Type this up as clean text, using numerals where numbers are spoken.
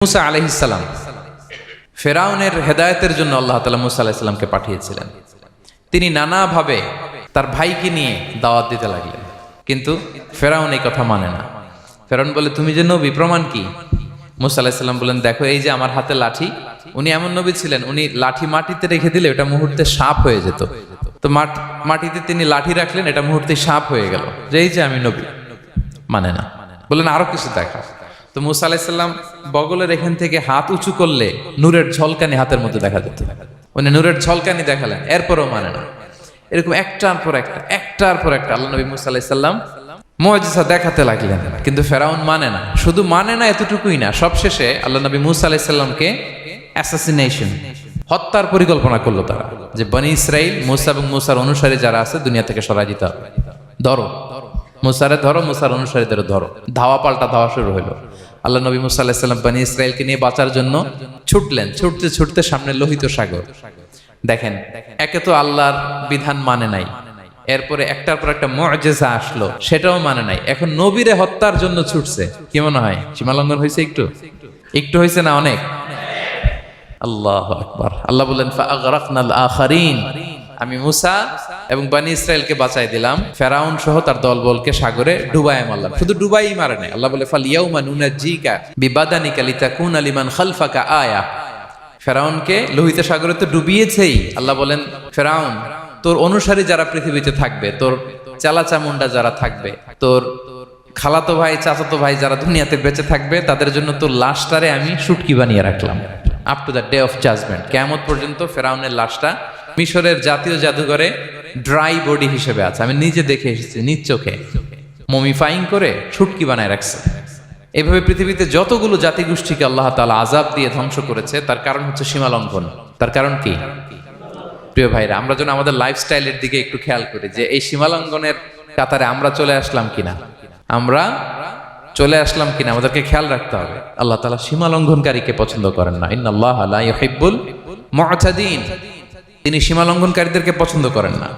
মুসা আলাইহিস সালাম ফেরাউনের হেদায়েতের জন্য আল্লাহ তাআলা মুসা আলাইহিস সালামকে পাঠিয়েছিলেন। তিনি নানাভাবে তার ভাইকে নিয়ে দাওয়াত দিতে লাগলেন, কিন্তু ফেরাউন এই কথা মানে না। ফেরাউন বলে, তুমি যে নবী, প্রমাণ কি? মুসা আলাইহিস সালাম বলেন, দেখো এই যে আমার হাতে লাঠি। উনি এমন নবী ছিলেন, উনি লাঠি মাটিতে রেখে দিলে ওটা মুহূর্তে সাপ হয়ে যেত। তো মাটিতে তিনি লাঠি রাখলেন, এটা মুহূর্তে সাপ হয়ে গেল, যে এই যে আমি নবী। মানে না, বললেন আরো কিছু দেখা। তো মুসা আলাইহিস সালাম বগলের এখান থেকে হাত উঁচু করলে নূরের ঝলকানি হাতের মধ্যে দেখা যেত। উনি নূরের ঝলকানি দেখালেন, এরপরও মানে না। এরকম একটার পর একটা আল্লাহ নবী মুসা আলাইহিস সালাম মুআজিজা দেখাতে লাগলেন, কিন্তু ফেরাউন মানে না। শুধু মানে না এতটুকুই না, সবশেষে আল্লাহ নবী মুসা আলাইহিস সালামকে অ্যাসাসিনেশন, হত্যার পরিকল্পনা করলো তারা, যে বনি ইসরাইল, মুসা এবং মুসার অনুসারী যারা আছে দুনিয়া থেকে সরাই দিতে হবে। ধরো মুসারে, ধরো মুসার অনুসারীদের ধরো। ধাওয়া পাল্টা ধাওয়া শুরু হলো। আল্লাহ নবী মুসা আলাইহিস সালাম বনি ইসরাইলকে নিয়ে বাঁচার জন্য ছুটলেন। ছুটতে ছুটতে সামনে লোহিত সাগর। দেখেন, একে তো আল্লাহর বিধান মানে নাই, এরপরে একটার পর একটা মুআজিজা আসলো, সেটাও মানে নাই। এখন নবীরে হত্যার জন্য ছুটছে। কি মনে হয় সীমালঙ্ঘন হয়েছে? একটু হয়েছে না অনেক? আল্লাহু আকবার। আল্লাহ বলেন, ফাআগরাকনাল আখারিন, আমি মুসা এবং বনি ইসরাইলকে বাঁচাই দিলাম, ফেরাউন সহ তার দলবলকে সাগরে ডুবায় মারলাম। শুধু ডুবাই মারে নাই, আল্লাহ বলে, ফাল ইয়াউমা নুনাজ্জিকা বিবাদানিকা লিতাকুনা লিমান খালফাকা আয়া। ফেরাউনকে লোহিত সাগরে তো ডুবিয়েছেই। আল্লাহ বলেন, ফেরাউন, তোর অনুসারী যারা পৃথিবীতে থাকবে, তোর চালাচামুন্ডা যারা থাকবে, তোর খালাতো ভাই, চাচাতো ভাই যারা দুনিয়াতে বেঁচে থাকবে, তাদের জন্য তোর লাশটারে আমি শুটকি বানিয়ে রাখলাম। Up to the day of judgement, কিয়ামত পর্যন্ত ফেরাউনের লাশটা মিশরের জাতীয় জাদুঘরে ড্রাই বডি হিসেবে আছে। আমি নিজে দেখে এসেছি, নিজ চোখে মমিফাইং করে শুটকি বানায় রাখছে। এইভাবে পৃথিবীতে যতগুলো জাতিগোষ্ঠীকে আল্লাহ তাআলা আযাব দিয়ে ধ্বংস করেছে, তার কারণ হচ্ছে সীমালঙ্ঘন। তার কারণ কি? প্রিয় ভাইরা, আমরা যেন আমাদের লাইফস্টাইলের দিকে একটু খেয়াল করি, যে এই সীমালঙ্ঘনের কাতারে আমরা চলে আসলাম কিনা, আমাদেরকে খেয়াল রাখতে হবে। আল্লাহ তাআলা সীমালঙ্ঘনকারীকে পছন্দ করেন না। ইন্নাল্লাহা লা ইউহিব্বুল মুআতাদিন, তিনি সীমালঙ্ঘনকারীদেরকে পছন্দ করেন না।